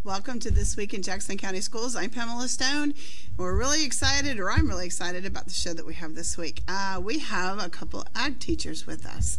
Welcome to This Week in Jackson County Schools. I'm Pamela Stone. We're really excited, or I'm really excited about the show that we have this week. We have a couple ag teachers with us.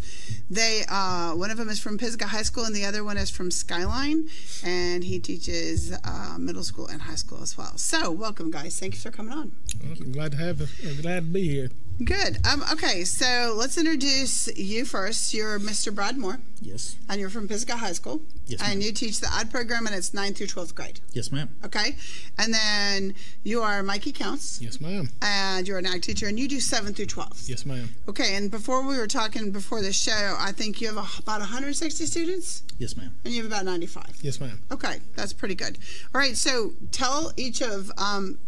One of them is from Pisgah High School and the other one is from Skyline, and he teaches middle school and high school as well. So welcome, guys. Thanks for coming on. Well, I'm glad to be here. Good. Okay, so let's introduce you first. You're Mr. Brad Moore. Yes. And you're from Pisgah High School. Yes, ma'am. And you teach the ag program, and it's 9th through 12th grade. Yes, ma'am. Okay. And then you are Mikey Counts. Yes, ma'am. And you're an ag teacher, and you do 7th through 12th. Yes, ma'am. Okay, and before we were talking before the show, I think you have about 160 students? Yes, ma'am. And you have about 95. Yes, ma'am. Okay, that's pretty good. All right, so tell each of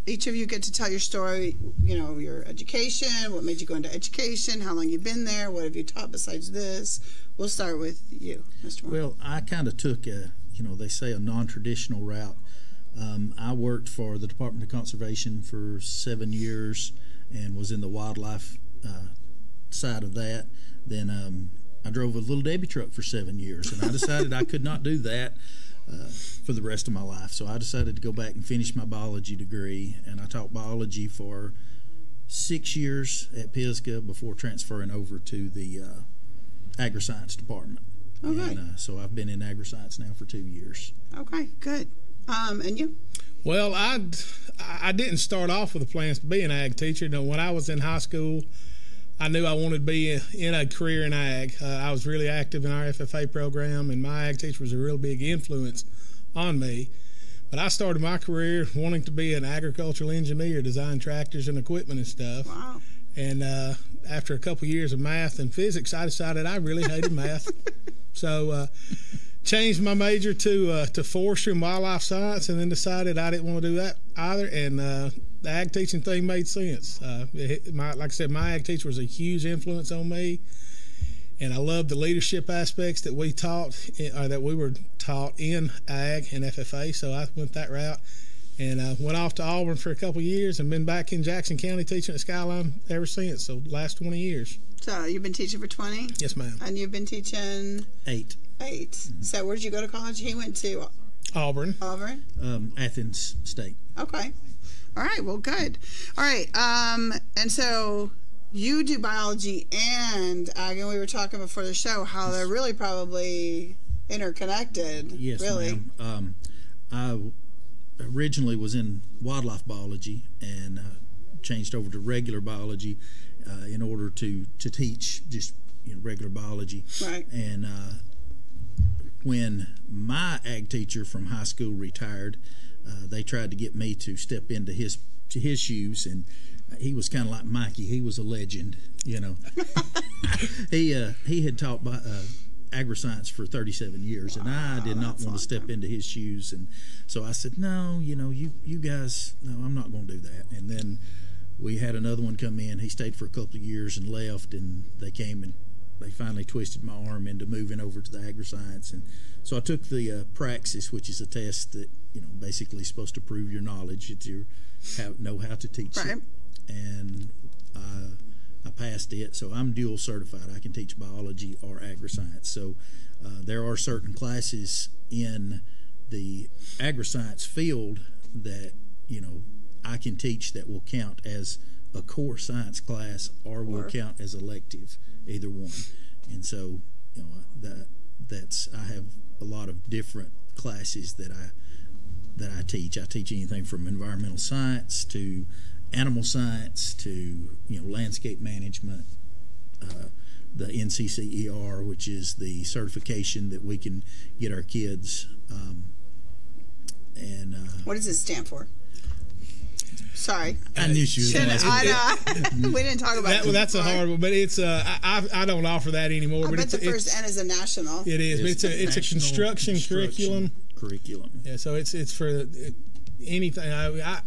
you get to tell your story, your education, what made you go into education, how long you've been there, what have you taught besides this. We'll start with you, Mr. Moore. Well, I kind of took they say a non-traditional route. I worked for the Department of Conservation for 7 years and was in the wildlife side of that. Then I drove a Little Debbie truck for 7 years, and I decided I could not do that for the rest of my life. So I decided to go back and finish my biology degree, and I taught biology for 6 years at Pisgah before transferring over to the agri-science department. Okay. And so I've been in agri-science now for 2 years. Okay, good. And you? Well, I didn't start off with the plans to be an ag teacher. When I was in high school, I knew I wanted to be in a career in ag. I was really active in our FFA program, and my ag teacher was a real big influence on me. But I started my career wanting to be an agricultural engineer, design tractors and equipment and stuff. Wow. And after a couple years of math and physics, I decided I really hated math. So changed my major to forestry and wildlife science, and then decided I didn't want to do that either. And the ag teaching thing made sense. Like I said, my ag teacher was a huge influence on me, and I loved the leadership aspects that we were taught in ag and FFA. So I went that route, and went off to Auburn for a couple of years, and been back in Jackson County teaching at Skyline ever since. So the last 20 years. So you've been teaching for 20? Yes, ma'am. And you've been teaching? 8. Mm-hmm. So where did you go to college? He went to Auburn. Auburn? Athens State. Okay. All right. Well, good. All right. And so you do biology and ag, and we were talking before the show how they're really probably interconnected. Yes, really. ma'am. I originally was in wildlife biology and changed over to regular biology in order to teach just regular biology. Right. And when my ag teacher from high school retired, they tried to get me to step into his shoes, and he was kind of like Mikey. He was a legend, He had taught agri-science for 37 years, and I did not want to step into his shoes, and so I said, no, you guys, no, I'm not going to do that. And then we had another one come in. He stayed for a couple of years and left, and they came and they finally twisted my arm into moving over to the agri-science. And so I took the praxis, which is a test that basically is supposed to prove your knowledge, that you know how to teach right. it. And I passed it, so I'm dual certified. I can teach biology or agri-science. So there are certain classes in the agri-science field that I can teach that will count as a core science class or will count as elective, either one. And so that's I have a lot of different classes that I teach. I teach anything from environmental science to animal science to landscape management, the NCCER, which is the certification that we can get our kids. What does it stand for? Sorry, I knew she was going to ask me. We didn't talk about that. Well, that's a hard one, but it's I don't offer that anymore. I bet the first N is a national. It is. But it's a construction curriculum. Yeah, so it's for anything.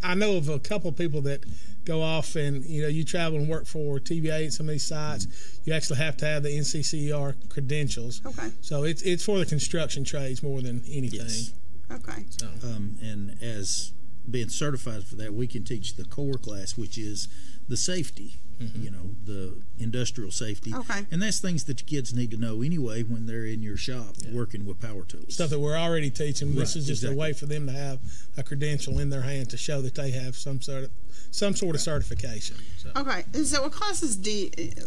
I know of a couple of people that go off and you travel and work for TVA at some of these sites. You actually have to have the NCCER credentials. Okay. So it's for the construction trades more than anything. Yes. Okay. So. And as being certified for that, we can teach the core class, which is the safety you know, the industrial safety. Okay. And that's things that the kids need to know anyway when they're in your shop working with power tools. Stuff that we're already teaching. Right, This is just a way for them to have a credential in their hand to show that they have some sort of certification. So. Okay, and so what classes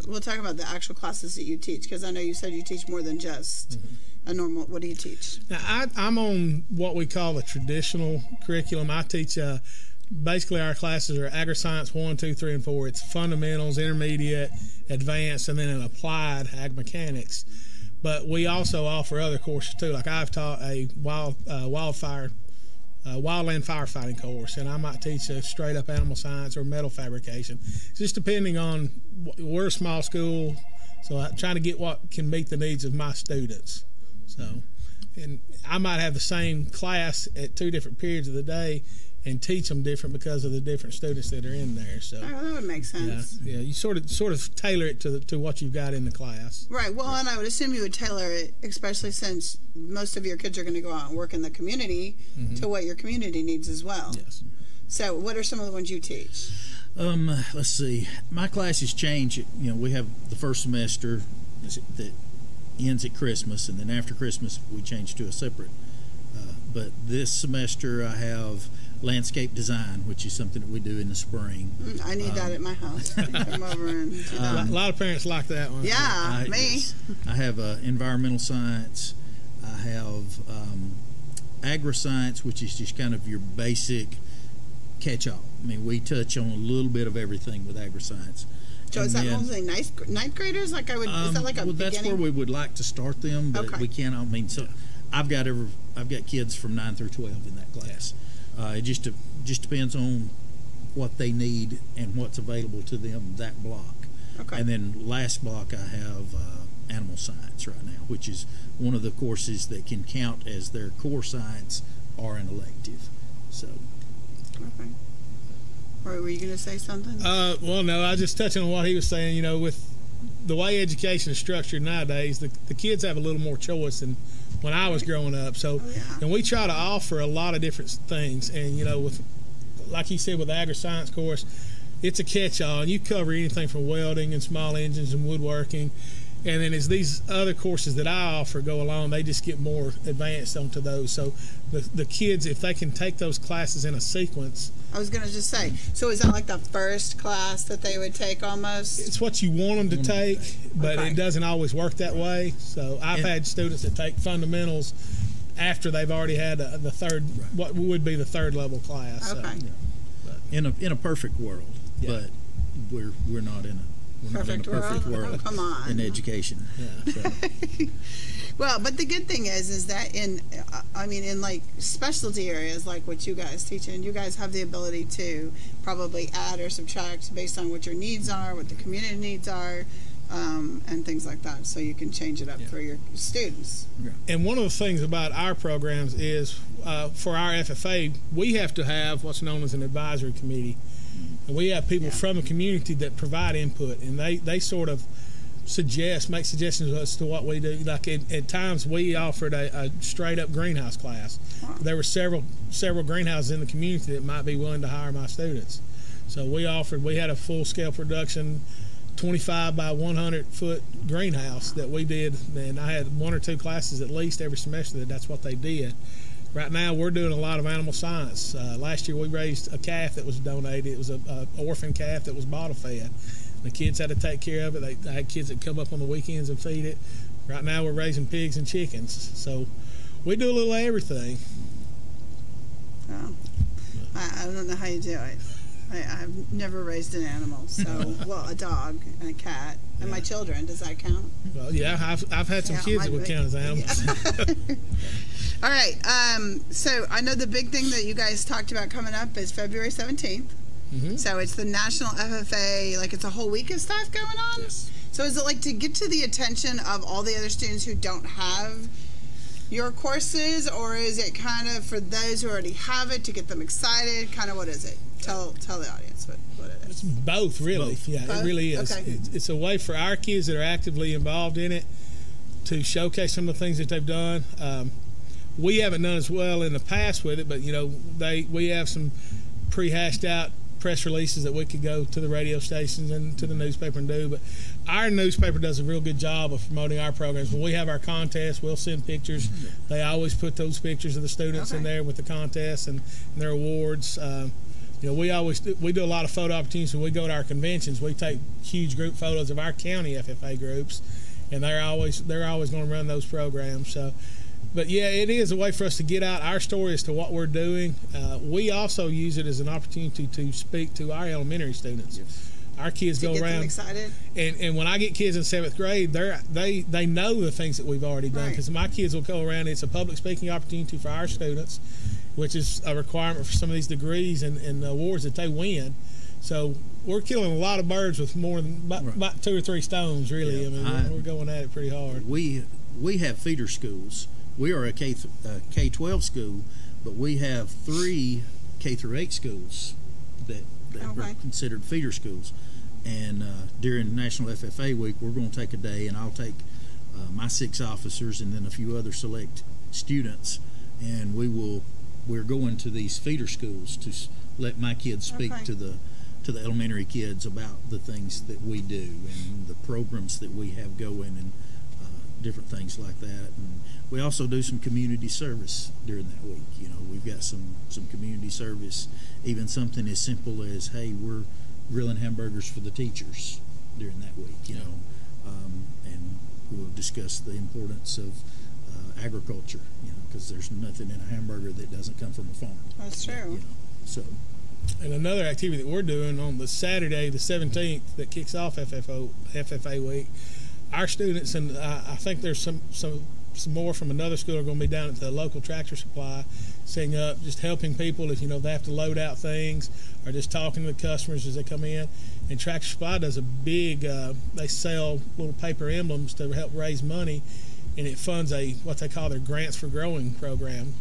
we'll talk about the actual classes that you teach, because I know you said you teach more than just a normal. What do you teach? Now, I'm on what we call a traditional curriculum. I teach basically our classes are Agri-Science 1, 2, 3, and 4. It's fundamentals, intermediate, advanced, and then an applied ag mechanics. But we also offer other courses too. Like I've taught a wildland firefighting course, and I might teach a straight up animal science or metal fabrication. It's just depending on, we're a small school, so I'm trying to get what can meet the needs of my students. So, and I might have the same class at 2 different periods of the day and teach them different because of the different students that are in there. So that would make sense. Yeah, you sort of tailor it to what you've got in the class. Right. Well, and I would assume you would tailor it, especially since most of your kids are going to go out and work in the community, to what your community needs as well. Yes. So, what are some of the ones you teach? Let's see. My classes change. You know, we have the first semester that ends at Christmas, and then after Christmas we change to a separate. But this semester I have landscape design, which is something that we do in the spring. I need that at my house. Come over and do that. A lot of parents like that one. Yeah, me. Yes. I have environmental science. I have agri-science, which is just kind of your basic catch-all. I mean, we touch on a little bit of everything with agri-science. So is that mostly ninth graders? Like is that like a well, beginning? that's where we would like to start them, but we can't. I mean, so I've got kids from 9 through 12 in that class. It just depends on what they need and what's available to them that block. Okay. And then last block I have animal science right now, which is one of the courses that can count as their core science or an elective. So. Okay. Or were you going to say something? Well, no, I was just touching on what he was saying. You know, with the way education is structured nowadays, the kids have a little more choice than when I was growing up. So, and we try to offer a lot of different things. And, you know, with, like you said, with the agri-science course, it's a catch-all. And you cover anything from welding and small engines and woodworking. And then as these other courses that I offer go along, they just get more advanced onto those. So the kids, if they can take those classes in a sequence. I was going to just say, so is that like the first class that they would take almost? It's what you want them to take, but it doesn't always work that way. So I've had students that take fundamentals after they've already had the third, what would be the third level class. Okay. So, in a perfect world, but we're not in a perfect world oh, come on. in education. Yeah. So. Well, but the good thing is that in like specialty areas like what you guys teach in, you guys have the ability to probably add or subtract based on what your needs are, what the community needs are, and things like that. So you can change it up for your students. Yeah. And one of the things about our programs is for our FFA, we have to have what's known as an advisory committee. And we have people from the community that provide input, and they sort of make suggestions as to what we do. Like at times we offered a straight up greenhouse class. Wow. There were several greenhouses in the community that might be willing to hire my students. So we had a full scale production 25 by 100 foot greenhouse that we did, and I had 1 or 2 classes at least every semester that's what they did. Right now, we're doing a lot of animal science. Last year, we raised a calf that was donated. It was an orphan calf that was bottle fed. The kids had to take care of it. They had kids that come up on the weekends and feed it. Right now, we're raising pigs and chickens. So we do a little of everything. Well, I don't know how you do it. I've never raised an animal. So, well, a dog and a cat. And my children, does that count? Well, yeah, I've had some kids that would count as animals. Yeah. All right. So I know the big thing that you guys talked about coming up is February 17th. Mm-hmm. So it's the National FFA, like it's a whole week of stuff going on? Yes. So is it like to get to the attention of all the other students who don't have your courses, or is it kind of for those who already have it to get them excited? Kind of what is it? Tell the audience what it is. It's both, really. Both. Yeah, Both? It really is. Okay. It's a way for our kids that are actively involved in it to showcase some of the things that they've done. We haven't done as well in the past with it, but you know, we have some pre-hashed out press releases that we could go to the radio stations and to the newspaper and do. But our newspaper does a real good job of promoting our programs. When we have our contests, we'll send pictures. They always put those pictures of the students in there with the contests and their awards. We do a lot of photo opportunities when we go to our conventions. We take huge group photos of our county FFA groups, and they're always going to run those programs. So. But, yeah, it is a way for us to get out our story as to what we're doing. We also use it as an opportunity to speak to our elementary students. Yes. Our kids go around. Get them excited. And when I get kids in 7th grade, they know the things that we've already done. Because my kids will go around. It's a public speaking opportunity for our students, which is a requirement for some of these degrees and awards that they win. So we're killing a lot of birds with more than about 2 or 3 stones, really. Yeah, I mean, we're going at it pretty hard. We have feeder schools. We are a K-12 school, but we have 3 K-8 schools that are considered feeder schools. And during National FFA Week, we're going to take a day, and I'll take my 6 officers and then a few other select students, and we're going to these feeder schools to let my kids speak to the elementary kids about the things that we do and the programs that we have going and different things like that. And we also do some community service during that week. We've got some community service, even something as simple as, hey, we're grilling hamburgers for the teachers during that week, and we'll discuss the importance of agriculture, because there's nothing in a hamburger that doesn't come from a farm. That's true. So. And another activity that we're doing on the Saturday, the 17th, that kicks off FFA Week, our students, and I think there's some more from another school, are going to be down at the local Tractor Supply, setting up, just helping people if they have to load out things, or just talking to the customers as they come in. And Tractor Supply does a big, they sell little paper emblems to help raise money, and it funds what they call their Grants for Growing program.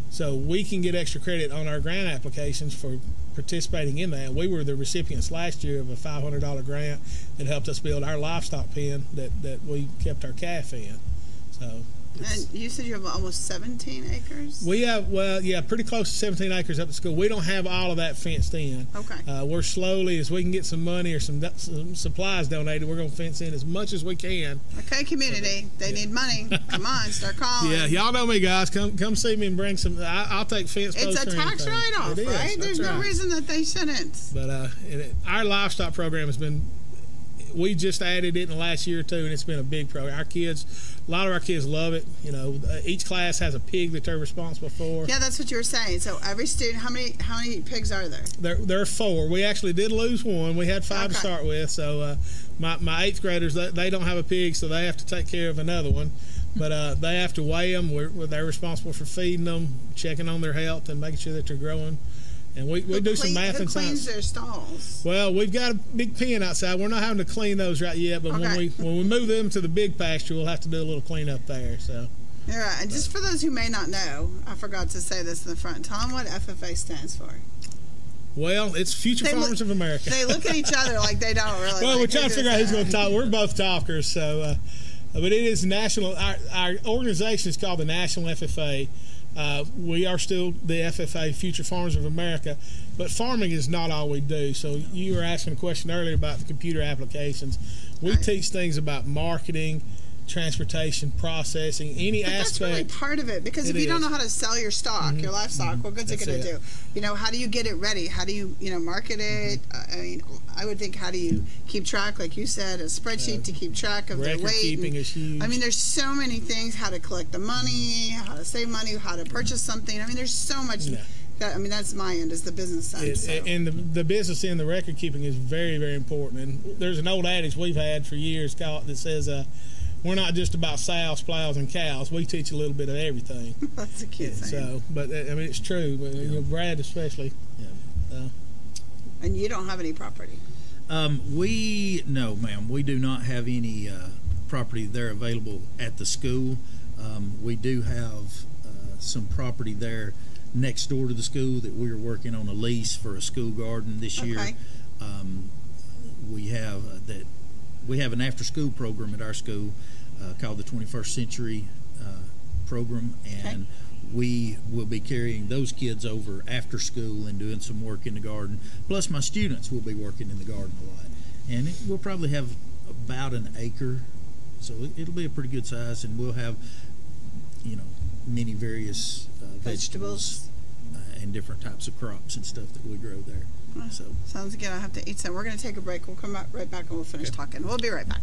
So we can get extra credit on our grant applications for participating in that. We were the recipients last year of a $500 grant that helped us build our livestock pen that we kept our calf in. So. And you said you have almost 17 acres? We have, pretty close to 17 acres up at school. We don't have all of that fenced in. Okay. We're slowly, as we can get some money or some supplies donated, we're going to fence in as much as we can. Okay, community, they need money. Come on, start calling. Yeah, y'all know me, guys. Come see me and bring some. I'll take fence posts. It's a tax write-off, right? There's no reason that they shouldn't. But our livestock program has been. We just added it in the last year or two, and it's been a big program. A lot of our kids love it. Each class has a pig that they're responsible for. Yeah, that's what you were saying. So every student, how many pigs are there? There are 4. We actually did lose one. We had 5 to start with. So my 8th graders, they don't have a pig, so they have to take care of another one. But they have to weigh them. They're responsible for feeding them, checking on their health, and making sure that they're growing. And we do some math and science. Who cleans their stalls? Well, we've got a big pen outside. We're not having to clean those right yet, but when we move them to the big pasture, we'll have to do a little cleanup there. So. All right, and just for those who may not know, I forgot to say this in the front. Tell them what FFA stands for. Well, it's Future Farmers of America. They look at each other like they don't really. Well, we're trying to figure out who's going to talk. We're both talkers, so. But it is national. Our organization is called the National FFA. We are still the FFA, Future Farmers of America, but farming is not all we do. So you were asking a question earlier about the computer applications. We teach things about marketing, transportation, processing, any aspect. That's really part of it, because if you don't know how to sell your stock, your livestock, what good's it going to do? How do you get it ready? How do you, market it? I mean, I would think, how do you keep track, like you said, a spreadsheet to keep track of their weight? Record keeping is huge. I mean, there's so many things, how to collect the money, how to save money, how to purchase something. I mean, there's so much. That's my end, is the business side. And the business end, the record keeping is very, very important. And there's an old adage we've had for years that says, we're not just about sows, plows, and cows. We teach a little bit of everything. That's a cute thing. So, but I mean, it's true. Brad especially. Yeah. And you don't have any property. No, ma'am. We do not have any property there available at the school. We do have some property there next door to the school that we are working on a lease for a school garden this year. We have an after-school program at our school called the 21st Century program, and we will be carrying those kids over after school and doing some work in the garden. Plus, my students will be working in the garden a lot. And we'll probably have about an acre, so it'll be a pretty good size, and we'll have, many various vegetables and different types of crops and stuff that we grow there. So sounds good. I'll have to eat some. We're going to take a break. We'll come right back and we'll finish talking. We'll be right back.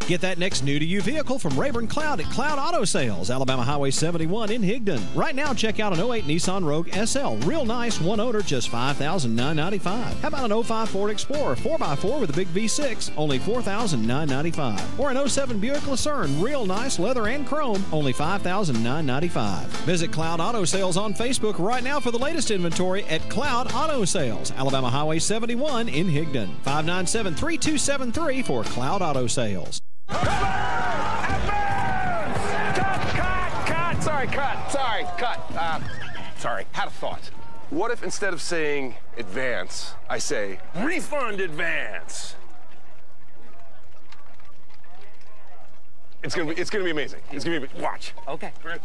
Get that next new-to-you vehicle from Rayburn Cloud at Cloud Auto Sales, Alabama Highway 71 in Higdon. Right now, check out an 08 Nissan Rogue SL. Real nice, one owner, just $5,995. How about an 05 Ford Explorer 4x4 with a big V6, only $4,995. Or an 07 Buick Lucerne, real nice, leather and chrome, only $5,995. Visit Cloud Auto Sales on Facebook right now for the latest inventory at Cloud Auto Sales, Alabama Highway 71 in Higdon. 597-3273 for Cloud Auto Sales. Cut! Sorry, had a thought. What if instead of saying advance, I say refund advance? It's gonna be amazing. It's gonna be watch. Okay. Sorry,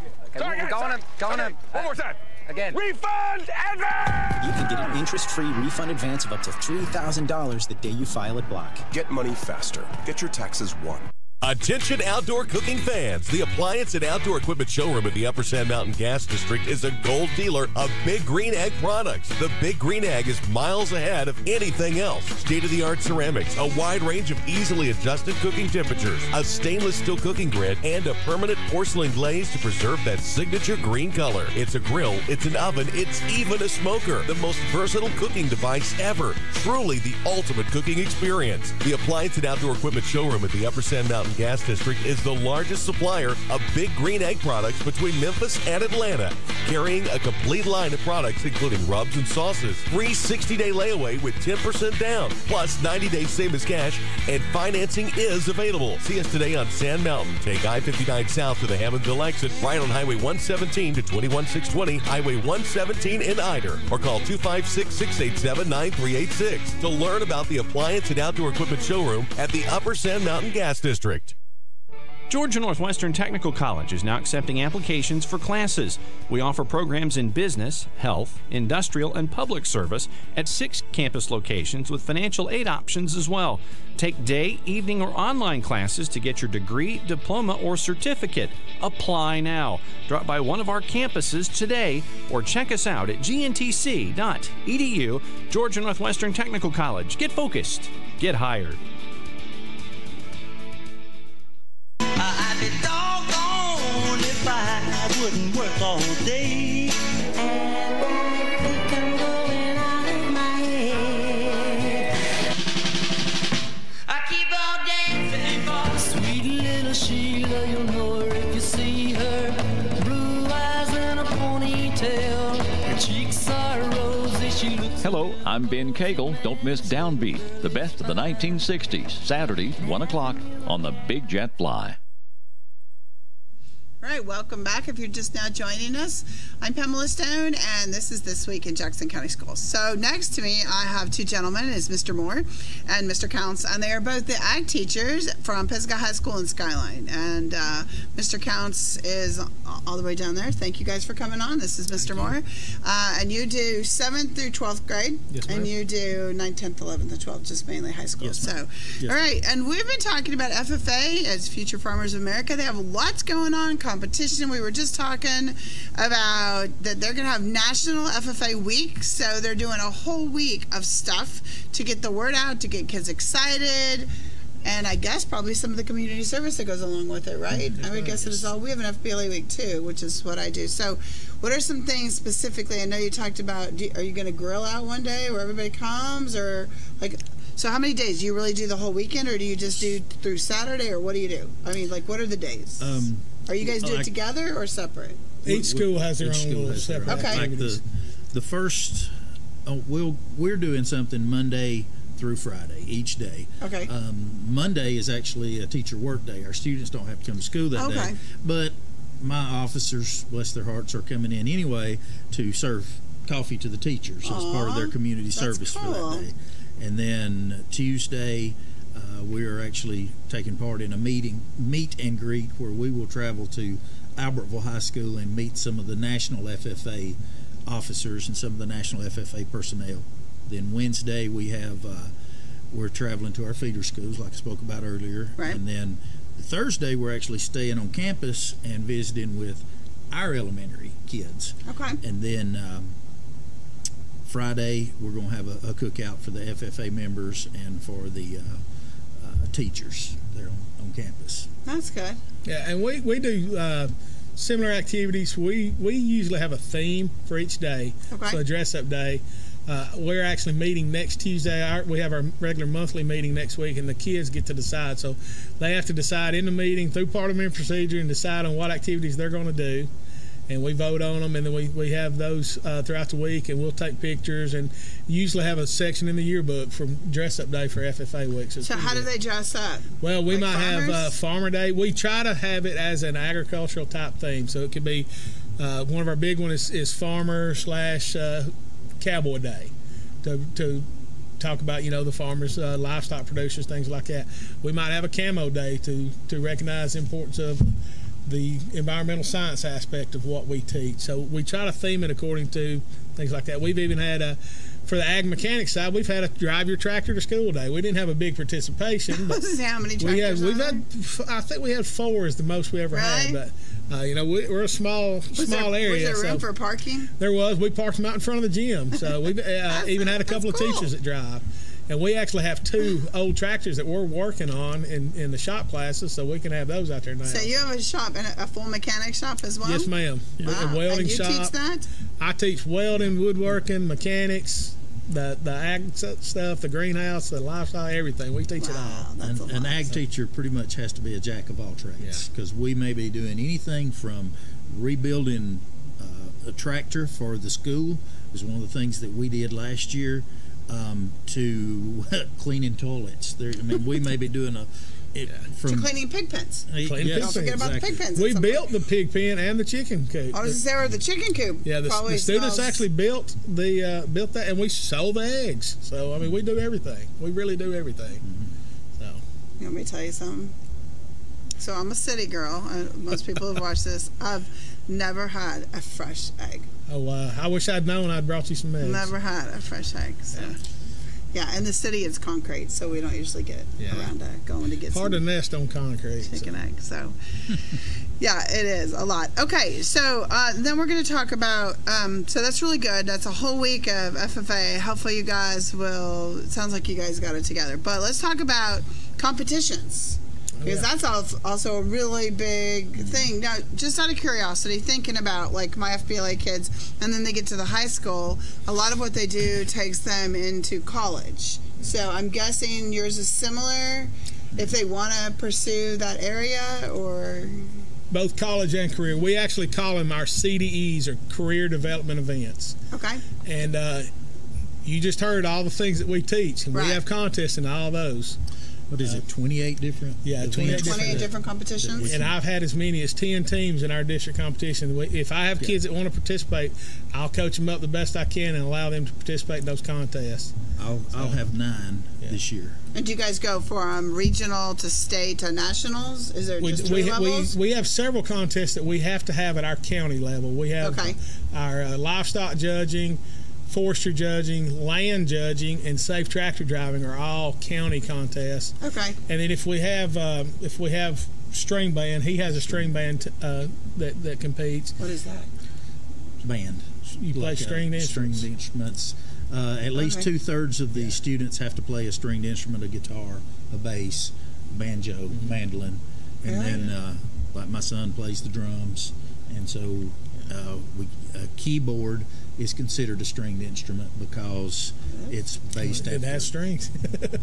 we're going to one more time. Again. Refund advance! You can get an interest-free refund advance of up to $3,000 the day you file at Block. Get money faster. Get your taxes won. Attention outdoor cooking fans. The Appliance and Outdoor Equipment Showroom at the Upper Sand Mountain Gas District is a gold dealer of Big Green Egg products. The Big Green Egg is miles ahead of anything else. State-of-the-art ceramics, a wide range of easily adjusted cooking temperatures, a stainless steel cooking grid, and a permanent porcelain glaze to preserve that signature green color. It's a grill, it's an oven, it's even a smoker. The most versatile cooking device ever. Truly the ultimate cooking experience. The Appliance and Outdoor Equipment Showroom at the Upper Sand Mountain Gas District is the largest supplier of Big Green Egg products between Memphis and Atlanta, carrying a complete line of products including rubs and sauces. Free 60-day layaway with 10% down, plus 90 days same as cash, and financing is available. See us today on Sand Mountain. Take I-59 south to the Hammondville exit, right on Highway 117 to 21620, Highway 117 in Ider, or call 256-687-9386 to learn about the Appliance and Outdoor Equipment Showroom at the Upper Sand Mountain Gas District. Georgia Northwestern Technical College is now accepting applications for classes. We offer programs in business, health, industrial, and public service at 6 campus locations with financial aid options as well. Take day, evening, or online classes to get your degree, diploma, or certificate. Apply now. Drop by one of our campuses today or check us out at gntc.edu. Georgia Northwestern Technical College. Get focused. Get hired. I'd be doggone if I wouldn't work all day. Everything going out of my head. I keep on dancing for sweet little Sheila. You'll know her if you see her. Blue eyes and a ponytail. Her cheeks are rosy. She looks. Hello, I'm Ben Cagle. Don't miss Downbeat, the best of the 1960s. Saturdays, 1 o'clock on the Big Jet Fly. All right, welcome back. If you're just now joining us, I'm Pamela Stone, and this is This Week in Jackson County Schools. So next to me, I have two gentlemen. It's Mr. Moore and Mr. Counts, and they are both the ag teachers from Pisgah High School in Skyline. And Mr. Counts is all the way down there. Thank you guys for coming on. This is Mr. Moore. And you do 7th through 12th grade, yes, and you do 9th, 10th, 11th, and 12th, just mainly high school. Yes, so, yes, all right, and we've been talking about FFA as Future Farmers of America. They have lots going on, competition. We were just talking about that they're going to have National FFA Week, so they're doing a whole week of stuff to get the word out, to get kids excited, and I guess probably some of the community service that goes along with it, right? I would guess it is all. We have an FBLA week too, which is what I do. So what are some things specifically? I know you talked about, are you going to grill out one day where everybody comes, or like, so how many days? Do you really do the whole weekend, or do you just do through Saturday, or what do you do? I mean, like, what are the days? Are you guys do it together or separate? Each school has their own little separate activities. Like the first, we're doing something Monday through Friday each day. Okay. Monday is actually a teacher work day. Our students don't have to come to school that day. But my officers, bless their hearts, are coming in anyway to serve coffee to the teachers as part of their community service for that day. And then Tuesday, we are actually taking part in a meet and greet, where we will travel to Albertville High School and meet some of the national FFA officers and some of the national FFA personnel. Then Wednesday we're traveling to our feeder schools, like I spoke about earlier. Right. And then Thursday we're actually staying on campus and visiting with our elementary kids. Okay. And then Friday we're going to have a cookout for the FFA members and for the teachers there on campus. That's good. Yeah, and we do similar activities. We usually have a theme for each day. Okay. So a dress-up day. We're actually meeting next Tuesday. We have our regular monthly meeting next week, and the kids get to decide. So they have to decide in the meeting through parliamentary procedure and decide on what activities they're going to do. And we vote on them, and then we have those throughout the week, and we'll take pictures and usually have a section in the yearbook from dress-up day for FFA week. So how do they dress up? Well, we might farmers? have Farmer Day. We try to have it as an agricultural type theme. So it could be one of our big ones is Farmer / Cowboy Day to talk about, the farmers, livestock producers, things like that. We might have a Camo Day to recognize the importance of the environmental science aspect of what we teach. So we try to theme it according to things like that. We've even had for the ag mechanics side, we've had a drive your tractor to school day. We didn't have a big participation. But how many tractors? I think we had 4 is the most we ever had. But we're a small area. Was there room for parking? There was. We parked them out in front of the gym. So we've even had a couple of teachers that drive. And we actually have 2 old tractors that we're working on in the shop classes, so we can have those out there now. So you have a shop, a full mechanic shop as well? Yes, ma'am. Wow. A welding shop. And you teach that? I teach welding, woodworking, mechanics, the ag stuff, the greenhouse, the livestock, everything. We teach it all. An ag teacher pretty much has to be a jack of all trades, because we may be doing anything from rebuilding a tractor for the school. It was one of the things that we did last year. To cleaning toilets. We may be doing to cleaning pig pens. Don't forget about the pig pens. We built the pig pen and the chicken coop. I was there the chicken coop. Yeah, the students actually built that, and we sold the eggs. So we do everything. We really do everything. Mm-hmm. So you want me to tell you something? So I'm a city girl. Most people have watched this. I've never had a fresh egg. Oh, I wish I'd known. I'd brought you some eggs. Never had a fresh egg. So. Yeah, in the city it's concrete, so we don't usually get around to going to get hard to nest on concrete. Chicken egg. So, yeah, it is a lot. Okay, so then we're going to talk about. So that's really good. That's a whole week of FFA. Hopefully, you guys will. It sounds like you guys got it together. But let's talk about competitions. Because that's also a really big thing. Now, just out of curiosity, thinking about like my FBLA kids, and then they get to the high school, a lot of what they do takes them into college. So I'm guessing yours is similar if they want to pursue that area, or? Both college and career. We actually call them our CDEs, or career development events. Okay. And you just heard all the things that we teach, and we have contests in all those. What is it, 28 different? Yeah, 28 different competitions. And I've had as many as 10 teams in our district competition. If I have kids that want to participate, I'll coach them up the best I can and allow them to participate in those contests. I'll have 9 this year. And do you guys go from regional to state to nationals? Is there just 3 levels? We have several contests that we have to have at our county level. We have our livestock judging, forestry judging, land judging, and safe tractor driving are all county contests. Okay. And then if we have string band, he has a string band that competes. What is that? Band. You play stringed instruments. Stringed instruments. At least 2/3 of the students have to play a stringed instrument: a guitar, a bass, banjo, mandolin, and then like my son plays the drums, and so a keyboard is considered a stringed instrument because it's based it has strings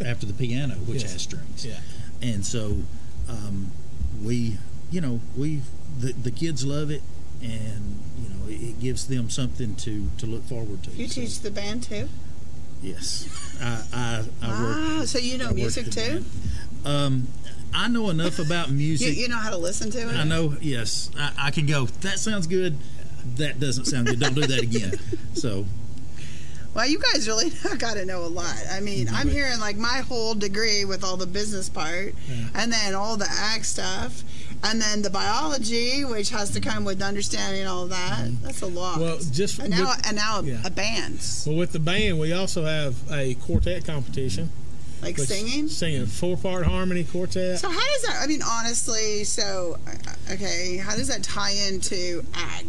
after the piano, which has strings. Yeah. And so the kids love it, and it gives them something to look forward to. You teach the band too? Yes. I work. So you know music too? I know enough about music. You know how to listen to it? I know, yes. I can go, that sounds good. That doesn't sound good. Don't do that again. So, Well, you guys really got to know a lot. I mean, I'm hearing like my whole degree with all the business part, and then all the ag stuff, and then the biology, which has to come with understanding all that. That's a lot. Well, and now a band. Well, with the band, we also have a quartet competition. Like singing? Singing 4-part harmony quartet. So how does that, I mean, honestly, how does that tie into ag?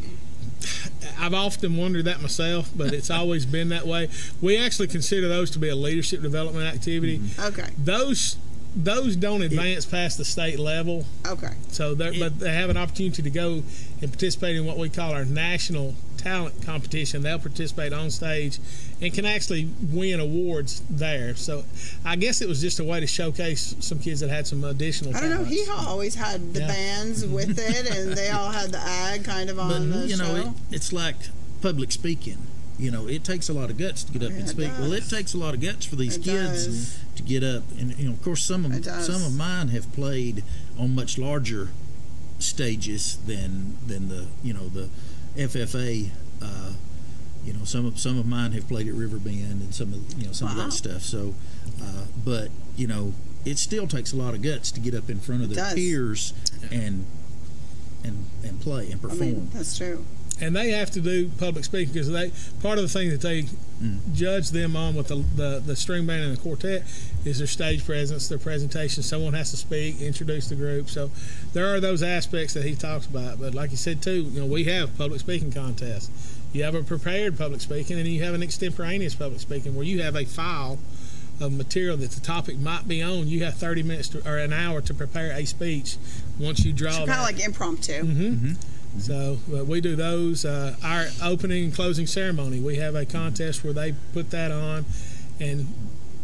I've often wondered that myself, but it's always been that way. We actually consider those to be a leadership development activity. Okay. Those don't advance past the state level. Okay. So but they have an opportunity to go and participate in what we call our national talent competition. They'll participate on stage and can actually win awards there. So I guess it was just a way to showcase some kids that had some additional talents. I don't know. He always had the bands with it, and they all had the ag kind of on the show. It's like public speaking. It takes a lot of guts to get up and speak. Well, it takes a lot of guts for these kids to get up, and of course, some of mine have played on much larger stages than the FFA. Some of mine have played at Riverbend and some of that stuff. So, but it still takes a lot of guts to get up in front of their peers and play and perform. I mean, that's true. And they have to do public speaking because part of the thing that they judge them on with the string band and the quartet is their stage presence, their presentation. Someone has to speak, introduce the group. So there are those aspects that he talks about. But like you said too, we have public speaking contests. You have a prepared public speaking, and you have an extemporaneous public speaking where you have a file of material that the topic might be on. You have 30 minutes or an hour to prepare a speech. Once you draw that, kind of like impromptu. So we do those. Our opening and closing ceremony, we have a contest where they put that on, and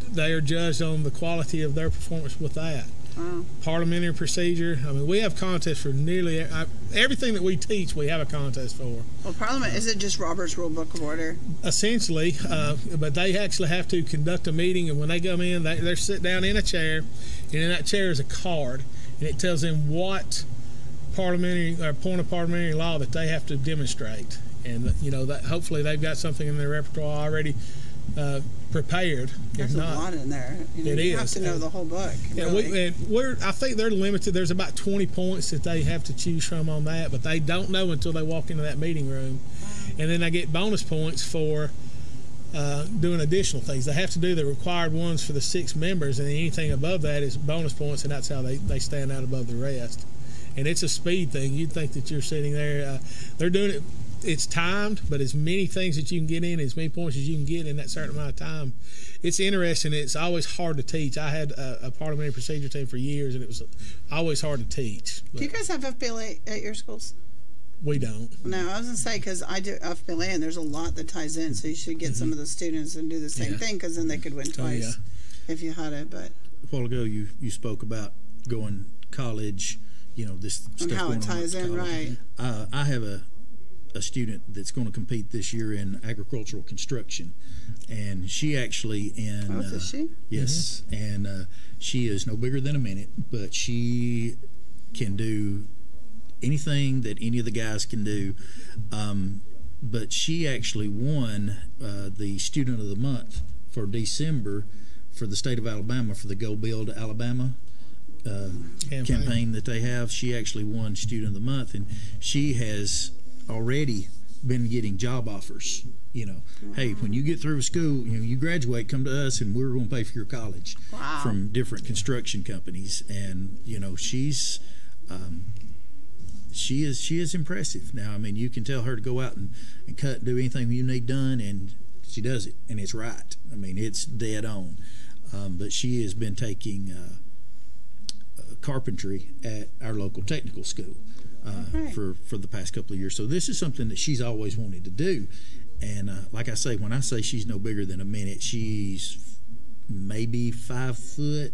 they are judged on the quality of their performance with that. Wow. Parliamentary procedure. I mean, we have contests for nearly everything that we teach. We have a contest for. Well, Parliament, is it just Robert's Rule Book of Order? Essentially, but they actually have to conduct a meeting, and when they come in, they're sit down in a chair, and in that chair is a card, and it tells them what parliamentary or point of parliamentary law that they have to demonstrate, and that hopefully they've got something in their repertoire already prepared. There's a lot in there. You have to know the whole book. Really. I think they're limited. There's about 20 points that they have to choose from on that, but they don't know until they walk into that meeting room, and then they get bonus points for doing additional things. They have to do the required ones for the 6 members, and anything above that is bonus points, and that's how they stand out above the rest. And it's a speed thing. You'd think that you're sitting there. They're doing it. It's timed, but as many things that you can get in, as many points as you can get in that certain amount of time. It's interesting. It's always hard to teach. I had a parliamentary procedure team for years, and it was always hard to teach. Do you guys have FBLA at your schools? We don't. No, I was going to say, because I do FBLA, and there's a lot that ties in, so you should get some of the students and do the same thing, because then they could win twice if you had it. But a while ago, you spoke about going college. This and stuff how going it ties in, right? I have a student that's going to compete this year in agricultural construction, and she actually is she? Yes, and she is no bigger than a minute, but she can do anything that any of the guys can do. But she actually won the Student of the Month for December for the state of Alabama for the Go Build Alabama campaign that they have. She actually won Student of the Month, and she has already been getting job offers. Hey, when you get through school, you graduate, come to us, and we're going to pay for your college. Wow. From different construction companies, and she's she is impressive. Now, I mean, you can tell her to go out and cut, do anything you need done, and she does it, and it's right. I mean, it's dead on. But she has been taking carpentry at our local technical school for the past couple of years. So this is something that she's always wanted to do. And like I say, when I say she's no bigger than a minute, she's maybe 5 foot,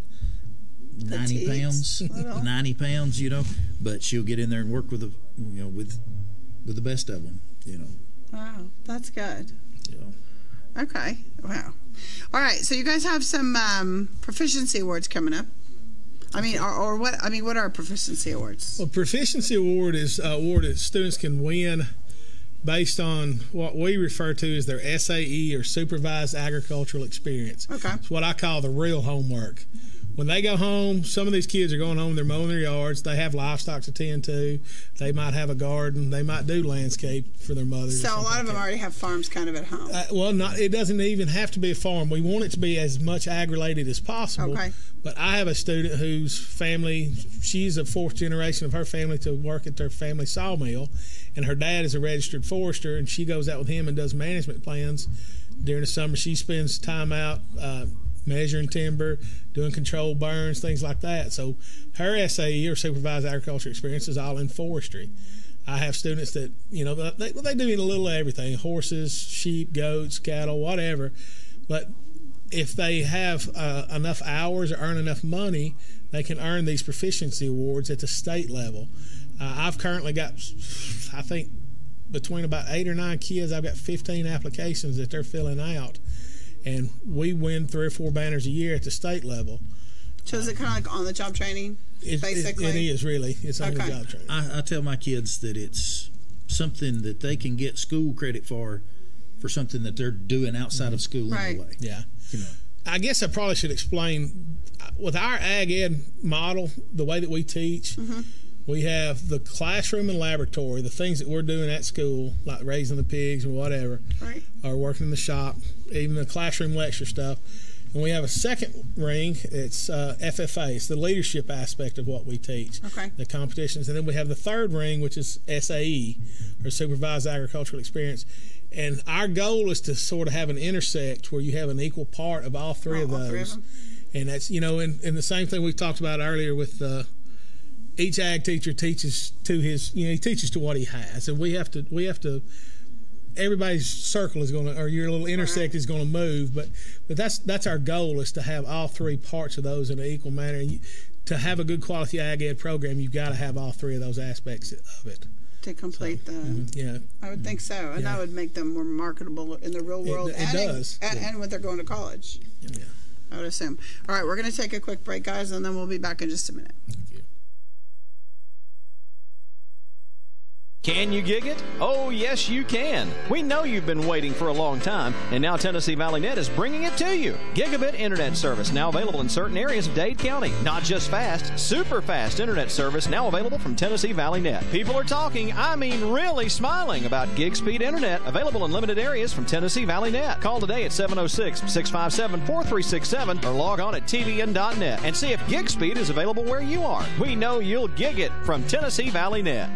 90 pounds, 90 pounds, but she'll get in there and work with the best of them, Wow, that's good. Okay, wow. All right, so you guys have some proficiency awards coming up. I mean, or what? I mean, what are proficiency awards? Well, proficiency award is award that students can win based on what we refer to as their SAE, or Supervised Agricultural Experience. Okay. It's what I call the real homework. When they go home, some of these kids are going home, they're mowing their yards, they have livestock to tend to, they might have a garden, they might do landscape for their mothers. So a lot of them already have farms kind of at home. It doesn't even have to be a farm. We want it to be as much ag-related as possible. Okay. But I have a student whose family, she's the fourth generation of her family to work at their family sawmill, and her dad is a registered forester, and she goes out with him and does management plans during the summer. She spends time out measuring timber, doing controlled burns, things like that. So her SAE, or Supervised Agriculture Experience, is all in forestry. I have students that, they do a little of everything: horses, sheep, goats, cattle, whatever. But if they have enough hours or earn enough money, they can earn these proficiency awards at the state level. I've currently got, I think, between about 8 or 9 kids, I've got 15 applications that they're filling out. And we win 3 or 4 banners a year at the state level. So is it kind of like on-the-job training, basically? It is, really. It's on-the-job training. I tell my kids that it's something that they can get school credit for something that they're doing outside of school anyway. Yeah. I guess I probably should explain, with our ag ed model, the way that we teach, we have the classroom and laboratory, the things that we're doing at school, like raising the pigs or whatever, or working in the shop, even the classroom lecture stuff. And we have a second ring, it's FFA, it's the leadership aspect of what we teach, the competitions. And then we have the third ring, which is SAE, or Supervised Agricultural Experience. And our goal is to sort of have an intersect where you have an equal part of all three of those. And that's, and the same thing we talked about earlier with each ag teacher teaches to his, he teaches to what he has. And we have to, everybody's circle is going to, or your little intersect is going to move. But that's our goal, is to have all 3 parts of those in an equal manner. And to have a good quality ag ed program, you've got to have all 3 of those aspects of it. To complete I would think so. And that would make them more marketable in the real world. It does. And when they're going to college. Yeah. I would assume. All right, we're going to take a quick break, guys, and then we'll be back in just a minute. Can you gig it? Oh, yes, you can. We know you've been waiting for a long time, and now Tennessee Valley Net is bringing it to you. Gigabit internet service now available in certain areas of Dade County. Not just fast, super fast internet service now available from Tennessee Valley Net. People are talking, I mean really smiling, about gig speed internet available in limited areas from Tennessee Valley Net. Call today at 706-657-4367 or log on at tvn.net and see if gig speed is available where you are. We know you'll gig it from Tennessee Valley Net.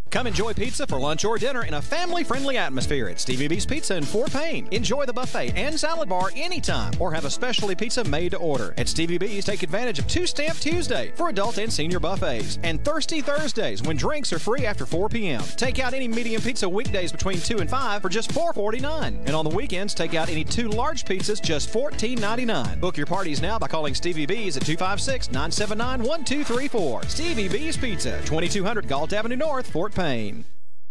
Come enjoy pizza for lunch or dinner in a family-friendly atmosphere at Stevie B's Pizza in Fort Payne. Enjoy the buffet and salad bar anytime, or have a specialty pizza made to order. At Stevie B's, take advantage of 2-Stamp Tuesday for adult and senior buffets, and Thirsty Thursdays when drinks are free after 4 p.m. Take out any medium pizza weekdays between 2 and 5 for just $4.49. And on the weekends, take out any 2 large pizzas, just $14.99. Book your parties now by calling Stevie B's at 256-979-1234. Stevie B's Pizza, 2200 Galt Avenue North, Fort Payne.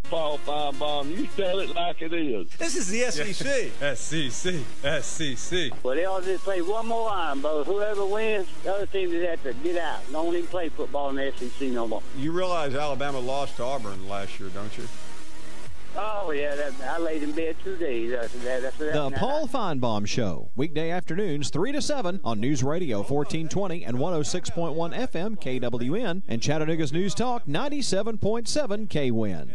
Paul Feinbaum, you tell it like it is. This is the SEC. SEC. Well, they ought to just play one more line, but whoever wins, the other team just have to get out. Don't even play football in the SEC no more. You realize Alabama lost to Auburn last year, don't you? Oh, yeah, I laid in bed 2 days after that. The Paul Feinbaum Show, weekday afternoons 3 to 7 on News Radio 1420 and 106.1 FM KWN and Chattanooga's News Talk 97.7 KWN.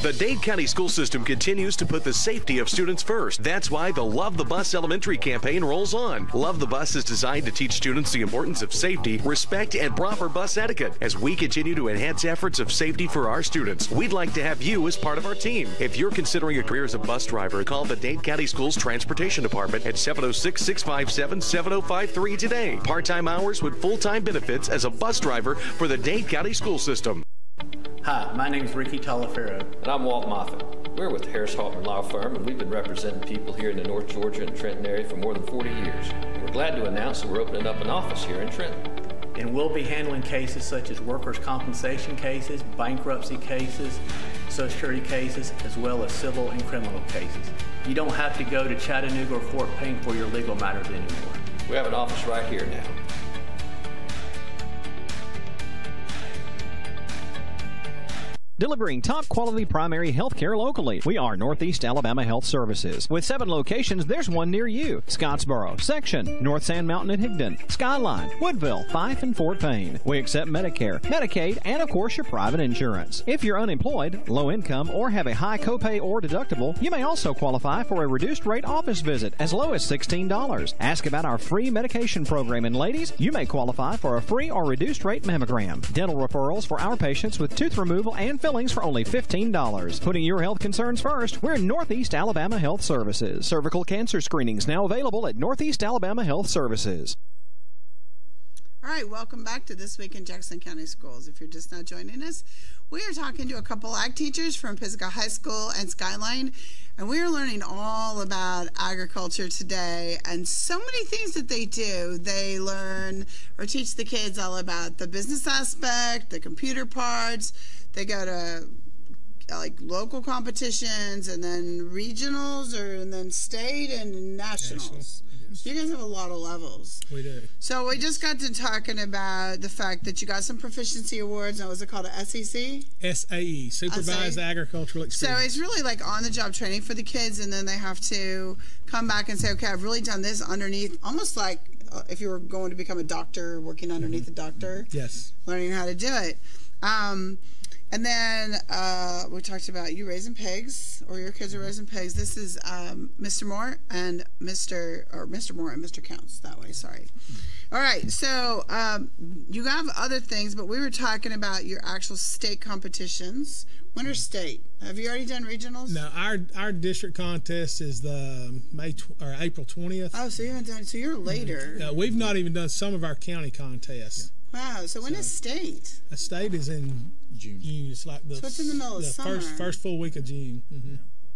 The Dade County school system continues to put the safety of students first. That's why the Love the Bus Elementary campaign rolls on. Love the Bus is designed to teach students the importance of safety, respect, and proper bus etiquette. As we continue to enhance efforts of safety for our students, we'd like to have you as part of our team. If you're considering a career as a bus driver, call the Dade County Schools Transportation Department at 706-657-7053 today. Part-time hours with full-time benefits as a bus driver for the Dade County school system. Hi, my name is Ricky Talafero. And I'm Walt Moffett. We're with Harris Hoffman Law Firm, and we've been representing people here in the North Georgia and Trenton area for more than 40 years. And we're glad to announce that we're opening up an office here in Trenton. And we'll be handling cases such as workers' compensation cases, bankruptcy cases, Social Security cases, as well as civil and criminal cases. You don't have to go to Chattanooga or Fort Payne for your legal matters anymore. We have an office right here now. delivering top quality primary health care locally. We are Northeast Alabama Health Services. With 7 locations, there's one near you. Scottsboro, Section, North Sand Mountain and Higdon, Skyline, Woodville, Fife, and Fort Payne. We accept Medicare, Medicaid, and of course your private insurance. If you're unemployed, low income, or have a high copay or deductible, you may also qualify for a reduced rate office visit as low as $16. Ask about our free medication program, and ladies, you may qualify for a free or reduced rate mammogram. Dental referrals for our patients with tooth removal and fillings for only $15. Putting your health concerns first, we're Northeast Alabama Health Services. Cervical cancer screenings now available at Northeast Alabama Health Services. All right, welcome back to This Week in Jackson County Schools. If you're just now joining us, we are talking to a couple ag teachers from Pisgah High School and Skyline, and we are learning all about agriculture today and so many things that they do. They learn or teach the kids all about the business aspect, the computer parts. They go to like local competitions and then regionals and then state and nationals. You guys have a lot of levels. We do. So we just got to talking about the fact that you got some proficiency awards. Now, was it called a SEC? SAE, Supervised Agricultural Experience. So it's really like on-the-job training for the kids, and then they have to come back and say, okay, I've really done this underneath, almost like if you were going to become a doctor, working underneath a doctor. Yes. Learning how to do it. And then we talked about you raising pigs, or your kids are raising pigs. This is Mr. Moore and Mr. Moore and Mr. Counts that way. Sorry. All right. So you have other things, but we were talking about your actual state competitions. Winter state. Have you already done regionals? No, our district contest is the April 20th. Oh, so you haven't done. So you're later. We've not even done some of our county contests. Wow. So when is state? A state is in June. It's like the, so it's in the middle of summer. First full week of June.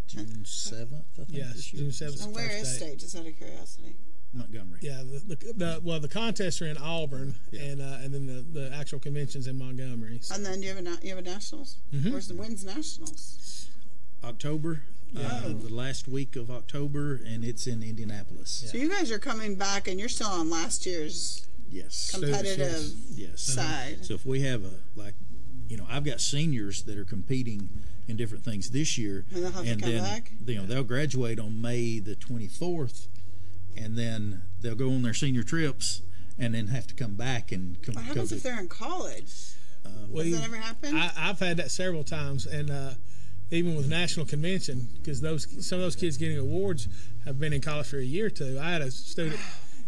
June 7th, I think. Yes, June 7th. And where is state? Just out of curiosity. Montgomery. Yeah, the contests are in Auburn, and then the actual convention's in Montgomery. So. And then you have a nationals. When's nationals? October. The last week of October, and it's in Indianapolis. So you guys are coming back, and you're still on last year's competitive side. So if we have I've got seniors that are competing in different things this year, and they'll have to come back. They'll graduate on May the 24th, and then they'll go on their senior trips, and then have to come back and come. What happens if they're in college? Does that ever happen? I've had that several times, and even with national convention, because some of those kids getting awards have been in college for a year or two. I had a student.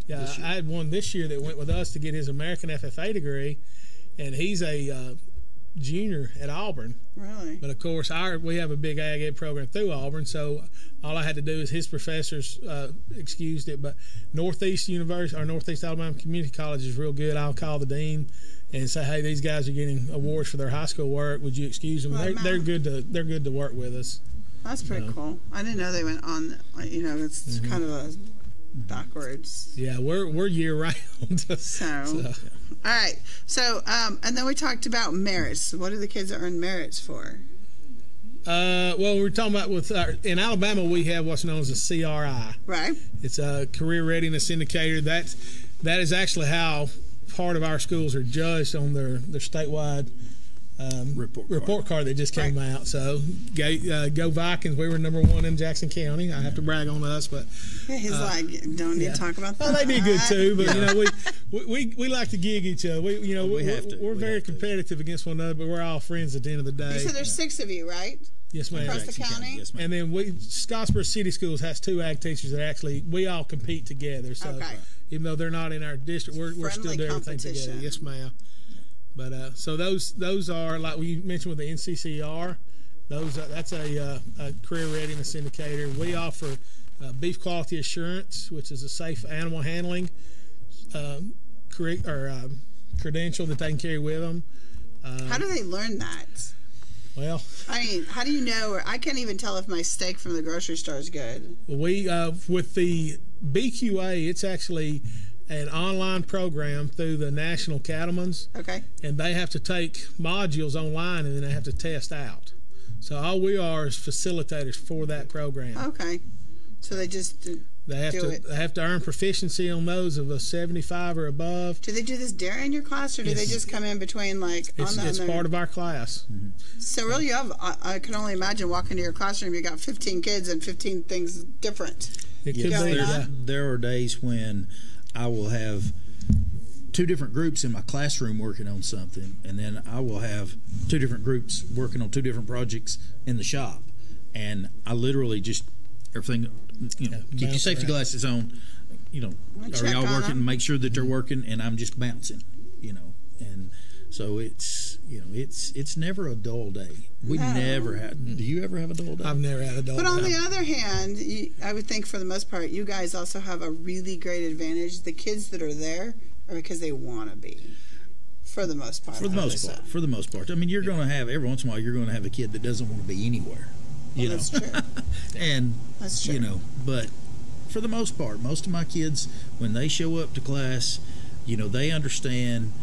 Yeah, I had one this year that went with us to get his American FFA degree, and he's a junior at Auburn. Really? But of course, we have a big ag ed program through Auburn, so all I had to do is his professors excused it. But Northeast University or Northeast Alabama Community College is real good. I'll call the dean and say, hey, these guys are getting awards for their high school work. Would you excuse them? They're good to work with us. That's pretty cool. I didn't know they went on. It's kind of a backwards. Yeah, we're year round. So. All right. So, and then we talked about merits. What do the kids earn merits for? Well, we're talking about in Alabama, we have what's known as a CRI. Right. It's a career readiness indicator. That is actually how part of our schools are judged on their statewide report card that just came out. So go Vikings. We were #1 in Jackson County. I have to brag on us, but he's don't need to talk about that. Well, they did good too, but we like to gig each other. We're very competitive against one another, but we're all friends at the end of the day. You said there's 6 of you, right? Yes, ma'am. Across the county? Yes, ma'am. And then Scottsboro City Schools has 2 ag teachers that we all compete together. So even though they're not in our district, we're still doing everything together. Yes, ma'am. But so those are, like we mentioned with the NCCR, that's a career readiness indicator. We offer beef quality assurance, which is a safe animal handling credential that they can carry with them. How do they learn that? Well, I mean, how do you know? I can't even tell if my steak from the grocery store is good. We with the BQA, it's actually an online program through the National Cattlemen's. Okay. And they have to take modules online, and then they have to test out. So all we are is facilitators for that program. Okay. So they just They have to earn proficiency on those of a 75 or above. Do they do this during your class, or do they just come in between, like, It's part of our class. Mm-hmm. So really, you have, I can only imagine walking into your classroom, you got 15 kids and 15 things different. It could be. There are days when I will have 2 different groups in my classroom working on something, and then I will have 2 different groups working on 2 different projects in the shop, and I literally just everything, keep your safety glasses on, are y'all working? Make sure that they're working, and I'm just bouncing, and so it's never a dull day. We never had. Do you ever have a dull day? I've never had a dull day. But on the other hand, I would think for the most part, you guys also have a really great advantage. The kids that are there are because they want to be. For the most part. For the most part. I mean, you're going to have every once in a while. You're going to have a kid that doesn't want to be anywhere. That's true. And that's true. But for the most part, most of my kids, when they show up to class, they understand.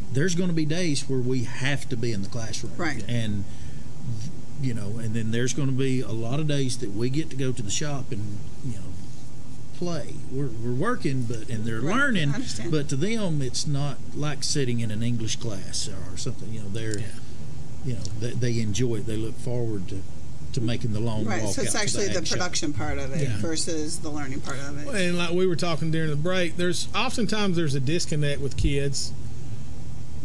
There's going to be days where we have to be in the classroom, right? And and then there's going to be a lot of days that we get to go to the shop and play. We're working, and they're learning. But to them, it's not like sitting in an English class or something. They enjoy it. They look forward to making the long walk. So it's actually the production part of it versus the learning part of it. And like we were talking during the break, there's a disconnect with kids.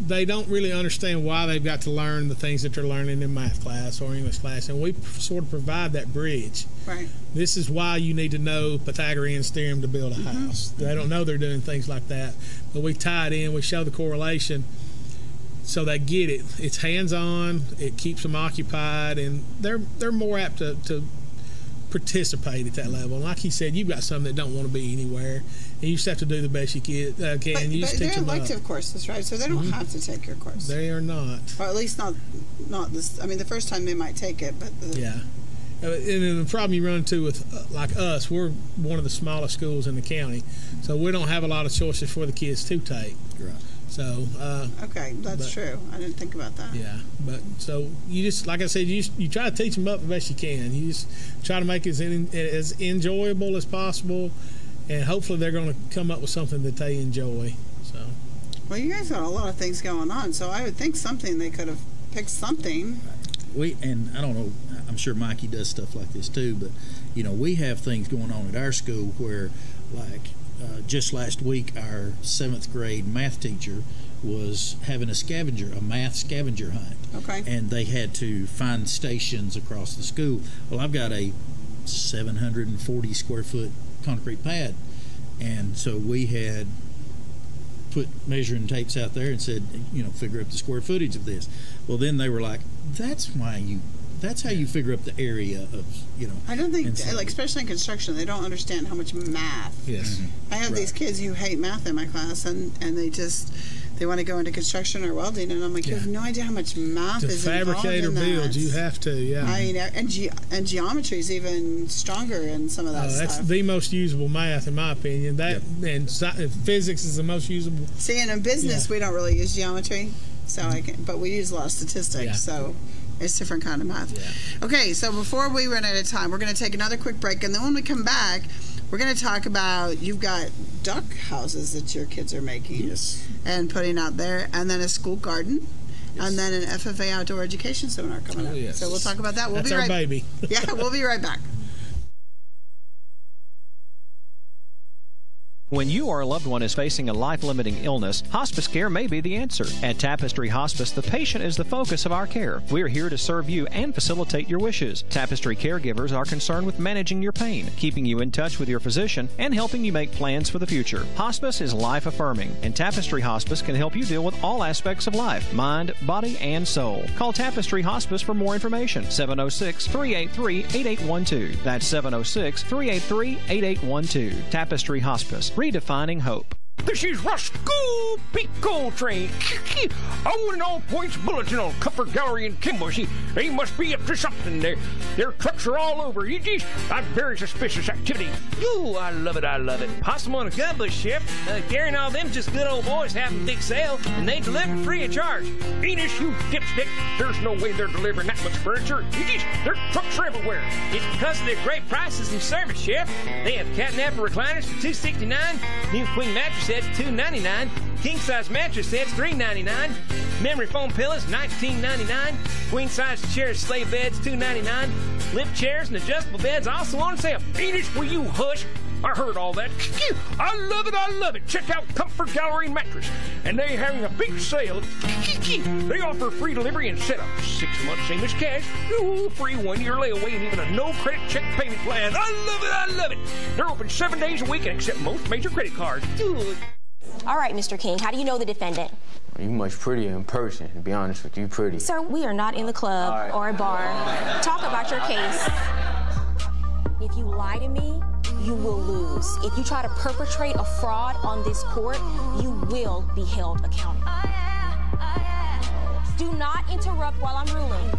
They don't really understand why they've got to learn the things that they're learning in math class or English class, and we sort of provide that bridge. Right. This is why you need to know Pythagorean theorem to build a house. They don't know they're doing things like that, but we tie it in. We show the correlation, so they get it. It's hands-on. It keeps them occupied, and they're more apt to participate at that level. And like he said, you've got some that don't want to be anywhere, and you just have to do the best you can. But they're elective courses, right? So they don't have to take your course. They are not. Or at least not this. I mean, the first time they might take it, but yeah. And then the problem you run into with like us, we're one of the smallest schools in the county, so we don't have a lot of choices for the kids to take. Right. So okay, that's true. I didn't think about that. Yeah, but so you just, like I said, you try to teach them up the best you can. You just try to make it as enjoyable as possible, and hopefully they're going to come up with something that they enjoy. So. Well, you guys got a lot of things going on, so I would think they could have picked something. And I don't know, I'm sure Mikey does stuff like this too, but we have things going on at our school where, like, just last week, our 7th grade math teacher was having a math scavenger hunt. Okay. And they had to find stations across the school. Well, I've got a 740 square foot concrete pad, and so we had put measuring tapes out there and said, figure up the square footage of this. Well, then they were like, that's how you figure up the area of, I don't think, especially in construction, they don't understand how much math. Yes. I have these kids who hate math in my class, and they want to go into construction or welding, and I'm like, you have no idea how much math is involved in that. To fabricate or build, you have to, yeah. I mean, and geometry is even stronger in some of that stuff. That's the most usable math, in my opinion. And physics is the most usable. See, and in business, we don't really use geometry, but we use a lot of statistics, so it's a different kind of math. Yeah. Okay, so before we run out of time, we're going to take another quick break, and then when we come back, we're going to talk about, you've got duck houses that your kids are making. Yes. And putting out there, and then a school garden, and then an FFA outdoor education seminar coming up. Yes. So we'll talk about that. That's our baby. Yeah, we'll be right back. When you or a loved one is facing a life-limiting illness, hospice care may be the answer. At Tapestry Hospice, the patient is the focus of our care. We are here to serve you and facilitate your wishes. Tapestry caregivers are concerned with managing your pain, keeping you in touch with your physician, and helping you make plans for the future. Hospice is life-affirming, and Tapestry Hospice can help you deal with all aspects of life, mind, body, and soul. Call Tapestry Hospice for more information. 706-383-8812. That's 706-383-8812. Tapestry Hospice. Redefining hope. This is Roscoe Peak Coltrane. Owning all points bulletin on Comfort Gallery in Kimball. See, they must be up to something. Their trucks are all over. You just, that's very suspicious activity. Ooh, I love it, I love it. Possum on a gun bush, Sheriff. Gary and all them just good old boys having a big sale, and they deliver free of charge. Enos, you dipstick. There's no way they're delivering that much furniture. You just, their trucks are everywhere. It's because of their great prices and service, Sheriff. They have catnap recliners for $269, new queen mattress sets $299, king size mattress sets $399, memory foam pillows $19.99, queen size chairs, sleigh beds $299, lift chairs and adjustable beds also on sale. Enos, will you hush? I heard all that. I love it, I love it. Check out Comfort Gallery Mattress. And they're having a big sale. They offer free delivery and setup. 6 months same as cash. Ooh, free 1-year layaway and even a no credit check payment plan. I love it, I love it. They're open 7 days a week and accept most major credit cards. Dude. All right, Mr. King, how do you know the defendant? You much prettier in person, to be honest with you, pretty. Sir, we are not in the club or a bar. Talk about your case. If you lie to me, you will lose. If you try to perpetrate a fraud on this court, you will be held accountable. Do not interrupt while I'm ruling.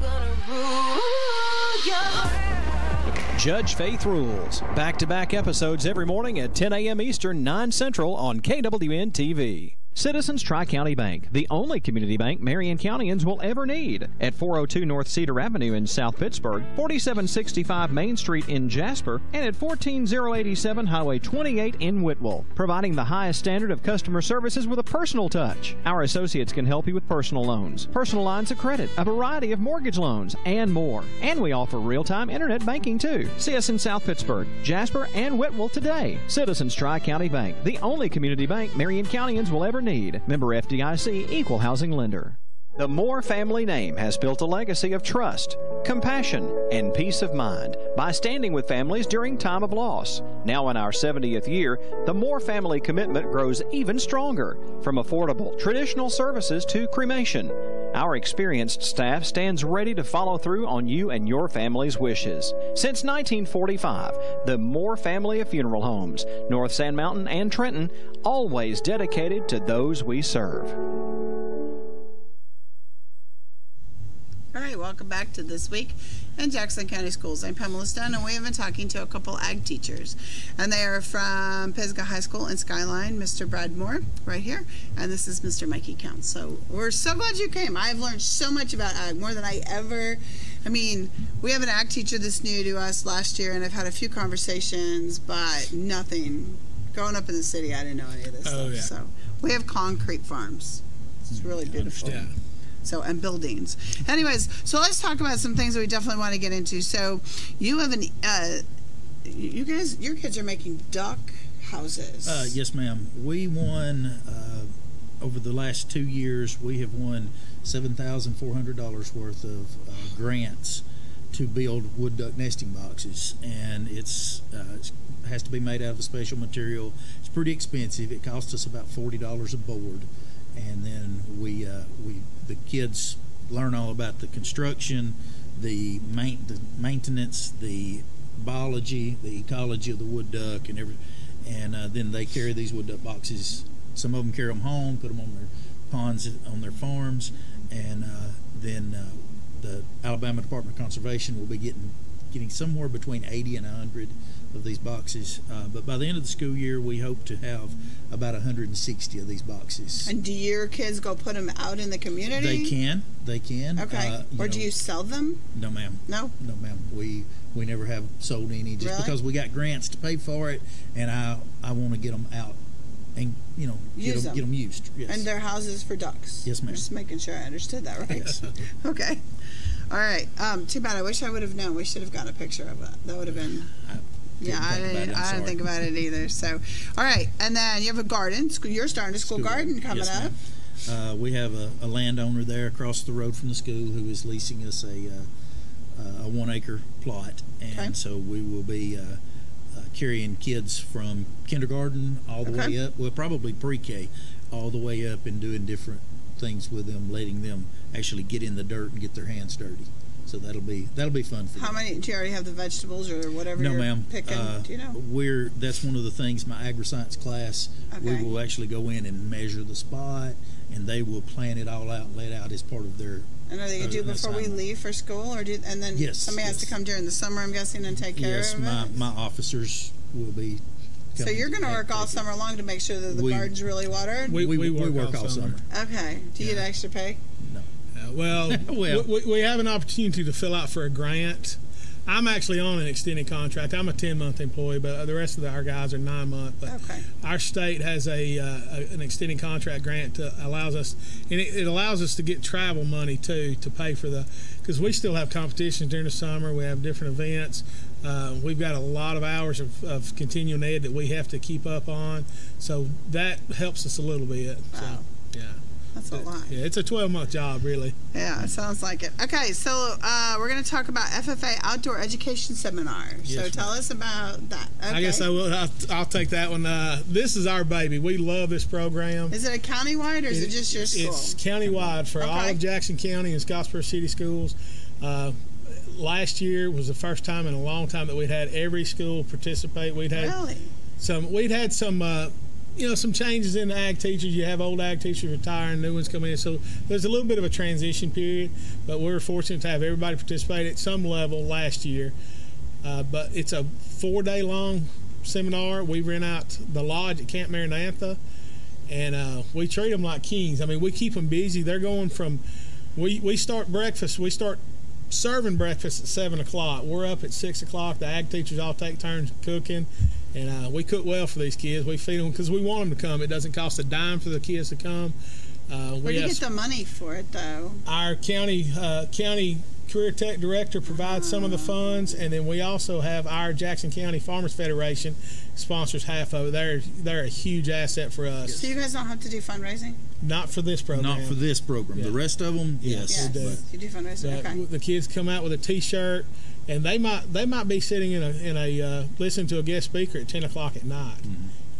Judge Faith Rules. Back-to-back episodes every morning at 10 a.m. Eastern, 9 Central on KWN-TV. Citizens Tri-County Bank, the only community bank Marion Countyans will ever need. At 402 North Cedar Avenue in South Pittsburgh, 4765 Main Street in Jasper, and at 14087 Highway 28 in Whitwell. Providing the highest standard of customer services with a personal touch. Our associates can help you with personal loans, personal lines of credit, a variety of mortgage loans, and more. And we offer real-time internet banking too. See us in South Pittsburgh, Jasper, and Whitwell today. Citizens Tri-County Bank, the only community bank Marion Countyans will ever need. Member FDIC, equal housing lender. The Moore family name has built a legacy of trust, compassion, and peace of mind by standing with families during time of loss. Now in our 70th year, the Moore family commitment grows even stronger, from affordable, traditional services to cremation. Our experienced staff stands ready to follow through on you and your family's wishes. Since 1945, the Moore family of funeral homes, North Sand Mountain and Trenton, always dedicated to those we serve. All right, welcome back to This Week in Jackson County Schools. I'm Pamela Stone, and we have been talking to a couple ag teachers. And they are from Pisgah High School in Skyline, Mr. Brad Moore, right here. And this is Mr. Mikey Counts. So we're so glad you came. I've learned so much about ag, more than I ever... I mean, we have an ag teacher that's new to us last year, and I've had a few conversations, but nothing. Growing up in the city, I didn't know any of this stuff. Yeah. So we have concrete farms. It's really beautiful. Yeah. So, and buildings. Anyways, so let's talk about some things that we definitely want to get into. So, you have an, you guys, your kids are making duck houses. Yes, ma'am. We won, over the last 2 years, we have won $7,400 worth of grants to build wood duck nesting boxes. And it has to be made out of a special material. It's pretty expensive. It costs us about $40 a board. And then the kids learn all about the construction, the maintenance, the biology, the ecology of the wood duck, and then they carry these wood duck boxes. Some of them carry them home, put them on their ponds on their farms, and then the Alabama Department of Conservation will be getting somewhere between 80 and 100 of these boxes, but by the end of the school year we hope to have about 160 of these boxes. And do your kids go put them out in the community? They can. Okay. Or do you sell them? No, ma'am. No ma'am. We never have sold any, just because we got grants to pay for it, and I want to get them out and get them used. Yes. And they're houses for ducks. Yes, ma'am. Just making sure I understood that right. Yes. Okay. All right. Too bad. I wish I would have known. We should have gotten a picture of it. That would have been. I didn't think about it either. So, all right. And then you have a garden. You're starting a school garden coming up. We have a landowner there across the road from the school who is leasing us a 1 acre plot, and so we will be carrying kids from kindergarten all the way up. Well, probably pre-K, all the way up, and doing different things with them, letting them actually get in the dirt and get their hands dirty. So that'll be fun for How them. many? Do you already have the vegetables or whatever No, you're ma'am. picking? Do you know? That's one of the things. My agri-science class, we will actually go in and measure the spot, and they will plan it all out, and lay it out as part of their. And are they going to do before we leave for school, or and then somebody has to come during the summer? I'm guessing and take care of it. Yes, my officers will be. So you're going to work all summer long to make sure that the garden's really watered? We work all summer. Okay. Do you get extra pay? Well, we have an opportunity to fill out for a grant. I'm actually on an extended contract. I'm a 10-month employee, but the rest of our guys are 9-month. But our state has an extended contract grant that allows us, and it allows us to get travel money too to pay for because we still have competitions during the summer. We have different events. We've got a lot of hours of continuing ed that we have to keep up on, so that helps us a little bit. Wow. So, yeah. That's a lot. Yeah, it's a 12-month job, really. Yeah, it sounds like it. Okay, so we're going to talk about FFA Outdoor Education Seminar. So tell us about that. Okay. I guess I will. I'll take that one. This is our baby. We love this program. Is it a countywide or is it just your school? It's countywide for all of Jackson County and Scottsboro City schools. Last year was the first time in a long time that we'd had every school participate. We'd had some changes in the ag teachers. You have old ag teachers retiring, new ones coming in. So there's a little bit of a transition period, but we're fortunate to have everybody participate at some level last year. But it's a 4-day long seminar. We rent out the lodge at Camp Maranatha, and we treat them like kings. I mean, we keep them busy. They're going from, we start breakfast. We start serving breakfast at 7 o'clock. We're up at 6 o'clock. The ag teachers all take turns cooking. And we cook well for these kids. We feed them because we want them to come. It doesn't cost a dime for the kids to come. Where do you get the money for it, though? Our county career tech director provides some of the funds, and then we also have our Jackson County Farmers Federation sponsors half of it. They're a huge asset for us. So you guys don't have to do fundraising? Not for this program. Not for this program. Yeah. The rest of them, yes. You do fundraising. Okay. The kids come out with a T-shirt. And they might be sitting in a listening to a guest speaker at 10 o'clock at night,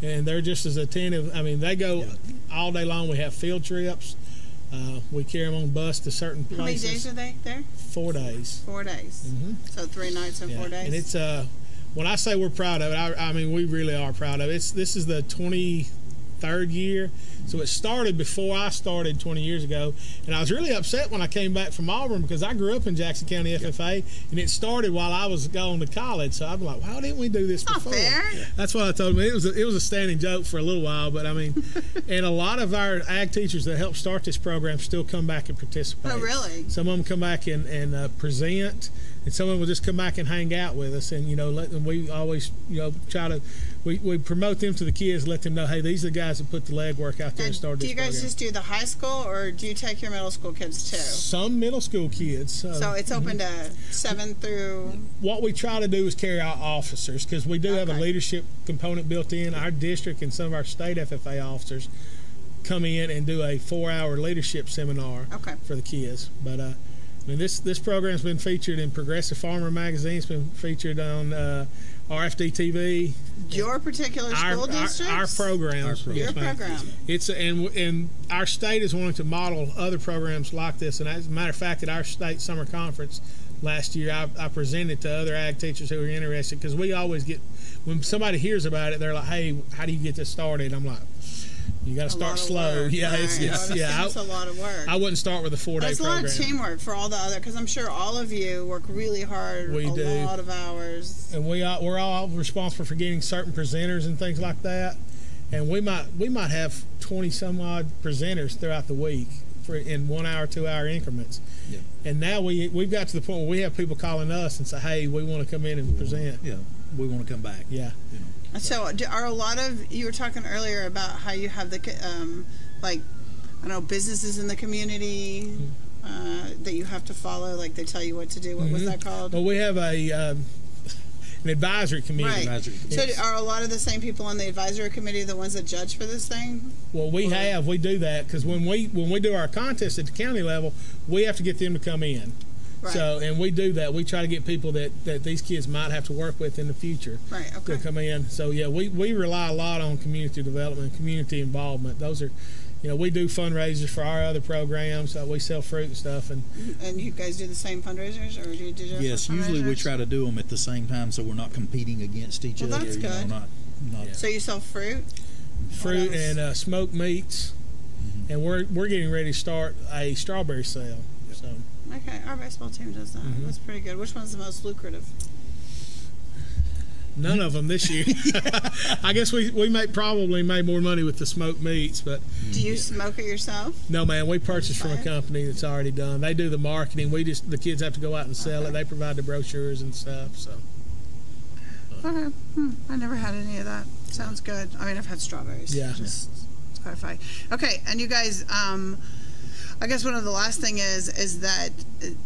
and they're just as attentive. I mean, they go all day long. We have field trips. We carry them on bus to certain places. How many days are they there? 4 days. 4 days. Mm-hmm. So 3 nights and 4 days. And it's when I say we're proud of it, I mean we really are proud of it. This is the 23rd year. So it started before I started 20 years ago, and I was really upset when I came back from Auburn because I grew up in Jackson County FFA, and it started while I was going to college. So I'm like, why didn't we do this before? Not fair. That's what I told them. It was a standing joke for a little while, but I mean, and a lot of our ag teachers that helped start this program still come back and participate. Oh, really? Some of them come back and present, and some of them will just come back and hang out with us, and let them. We always try to. We promote them to the kids, let them know, hey, these are the guys that put the legwork out there and started this program. Do you guys just do the high school, or do you take your middle school kids too? Some middle school kids. So it's open to 7 through... What we try to do is carry out officers, because we do have a leadership component built in. Our district and some of our state FFA officers come in and do a 4-hour leadership seminar for the kids. But I mean, this program's been featured in Progressive Farmer magazine. It's been featured on RFD TV. Your particular school district? Our program. Your program. It's and our state is wanting to model other programs like this. And as a matter of fact, at our state summer conference last year, I presented to other ag teachers who were interested, because we always get, when somebody hears about it, they're like, hey, how do you get this started? I'm like, you got to start slow. Yeah, it's a lot of work. I wouldn't start with a 4-day program. It's a lot of teamwork for all the other, because I'm sure all of you work really hard. We do. A lot of hours. And we're all responsible for getting certain presenters and things like that. And we might have 20 some odd presenters throughout the week in 1 hour, 2 hour increments. Yeah. And now we've got to the point where we have people calling us and say, hey, we want to come in and present. Yeah, we want to come back. Yeah. So are a lot of, you were talking earlier about how you have the businesses in the community that you have to follow, like they tell you what to do. What was that called? Well, we have an advisory committee. Right. So are a lot of the same people on the advisory committee the ones that judge for this thing? Well, we do that because when we do our contest at the county level, we have to get them to come in. Right. So, and we do that. We try to get people that these kids might have to work with in the future to come in. So, yeah, we rely a lot on community development, community involvement. Those are, we do fundraisers for our other programs. We sell fruit and stuff. And you guys do the same fundraisers, or do you do different Yes, usually we try to do them at the same time, so we're not competing against each other. That's good. Not So you sell fruit? And smoked meats, and we're getting ready to start a strawberry sale. So okay, our baseball team does that. That's pretty good. Which one's the most lucrative? None of them this year. I guess we probably made more money with the smoked meats, but do you smoke it yourself? No, man. We purchase from a company that's already done. They do the marketing. The kids have to go out and sell it. They provide the brochures and stuff. So. Okay. I never had any of that. Sounds good. I mean, I've had strawberries. Yeah. Just to clarify. Okay, and you guys, I guess one of the last thing is that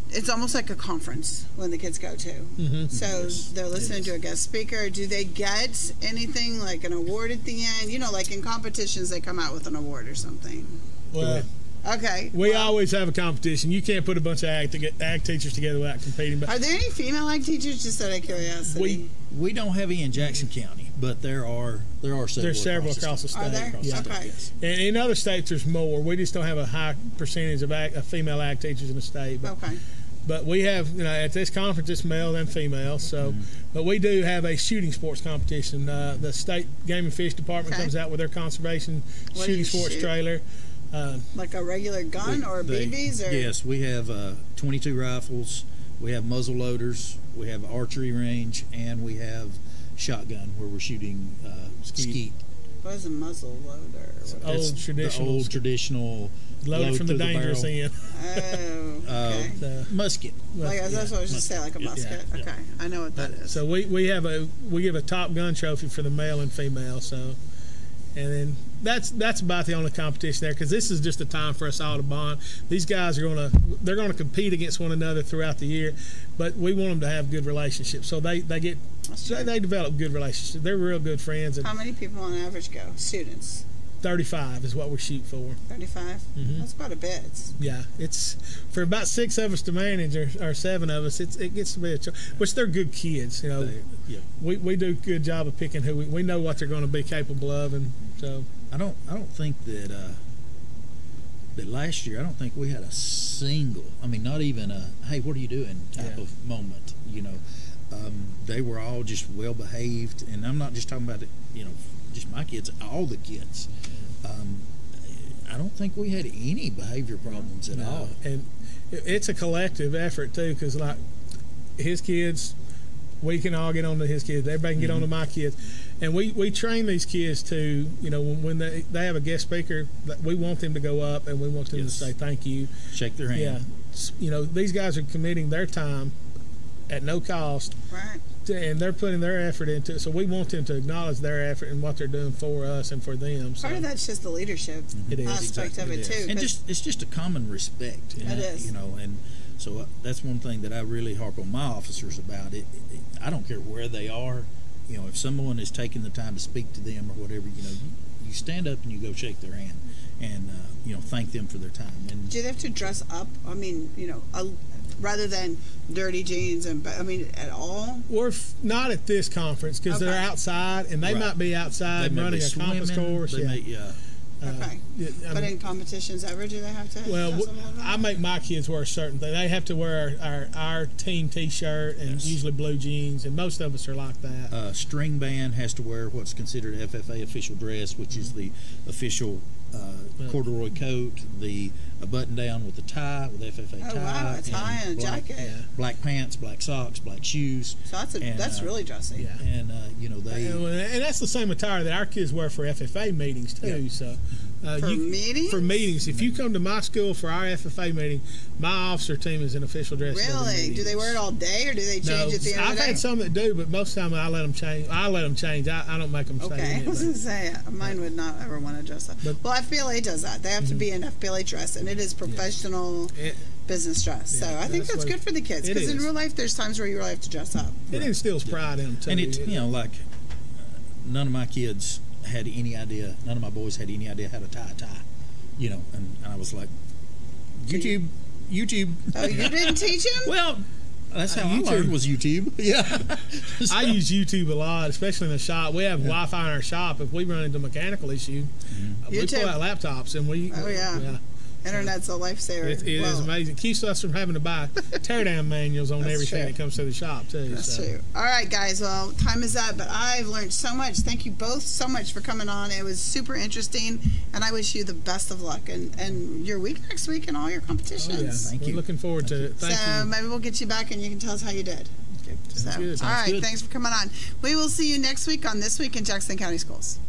it's almost like a conference when the kids go to. So they're listening to a guest speaker. Do they get anything like an award at the end? Like in competitions, they come out with an award or something. Well, okay. We always have a competition. You can't put a bunch of ag teachers together without competing. But are there any female ag teachers? Just out of curiosity. We don't have any in Jackson County, but there are several. There's several across the state. Are there? Yeah. Okay. And in other states, there's more. We just don't have a high percentage of female ag teachers in the state. But, okay. But we have, at this conference, it's male and female. So, but we do have a shooting sports competition. The state Game and Fish Department comes out with their conservation shooting sports trailer. Like a regular gun or BBs? Or? Yes, we have 22 rifles. We have muzzle loaders. We have archery range, and we have shotgun where we're shooting skeet. What is a muzzle loader? The old traditional loaded from the dangerous end. Oh, okay. Musket. That's what I was just saying, like a musket. Yeah. Okay, I know what that is. So we give a top gun trophy for the male and female. So, and then that's about the only competition there, because this is just a time for us all to bond. These guys are they're gonna compete against one another throughout the year, but we want them to have good relationships. So they develop good relationships. They're real good friends. And how many people on average go? Students? 35 is what we shoot for. 35? That's quite a bit. It's for about 6 of us to manage, or 7 of us. It gets to be which they're good kids. We do a good job of picking who we know what they're going to be capable of, and so I don't think that last year I don't think we had a single. I mean, not even a "Hey, what are you doing?" type of moment. They were all just well behaved, and I'm not just talking about just my kids, all the kids. I don't think we had any behavior problems at all. And it's a collective effort too, because like his kids, we can all get on to his kids. Everybody can get on to my kids, and we train these kids to when they have a guest speaker, we want them to go up and we want them to say thank you, shake their hand. Yeah, these guys are committing their time at no cost, right? And they're putting their effort into it, so we want them to acknowledge their effort and what they're doing for us and for them. Part of that's just the leadership aspect of it too, and it's just a common respect. It is, and so that's one thing that I really harp on my officers about. I don't care where they are. If someone is taking the time to speak to them or whatever, you stand up and you go shake their hand and thank them for their time. And do they have to dress up? I mean, rather than dirty jeans at all? Or not at this conference, because they're outside, and they might be outside running a compass course. Okay. But in competitions ever, do they have to? Well, I make my kids wear a certain thing. They have to wear our team T-shirt and usually blue jeans, and most of us are like that. String band has to wear what's considered FFA official dress, which is the official corduroy coat, a button down with a tie, with FFA tie. Oh wow, a tie and a jacket. Black pants, black socks, black shoes. So that's really dressy. Yeah. And and that's the same attire that our kids wear for FFA meetings too. Yeah. So meetings? For meetings. If you come to my school for our FFA meeting, my officer team is in official dress. Really? Do they wear it all day, or do they change at the end of the day? I've had some that do, but most of the time I let them change. I don't make them stay. Okay, I was going to say, mine would not ever want to dress up. Well, FBLA does that. They have to be in FBLA dress, and it is professional business dress. So I think that's good for the kids, because in real life, there's times where you really have to dress up. It instills pride in them, too. And it's, like, none of my kids had any idea, none of my boys had any idea how to tie a tie, and I was like, YouTube. Oh, you didn't teach him? Well, That's how I learned was YouTube. Yeah. I use YouTube a lot, especially in the shop. We have Wi-Fi in our shop. If we run into a mechanical issue, we pull out laptops and we. Oh yeah. Internet's a lifesaver. It is amazing. It keeps us from having to buy teardown manuals on everything that comes to the shop, too. That's true. All right, guys. Well, time is up, but I've learned so much. Thank you both so much for coming on. It was super interesting, and I wish you the best of luck and your week next week and all your competitions. Oh, yeah. Thank you. We're looking forward to it. Thank you. So maybe we'll get you back and you can tell us how you did. Sounds good. All right. Thanks for coming on. We will see you next week on This Week in Jackson County Schools.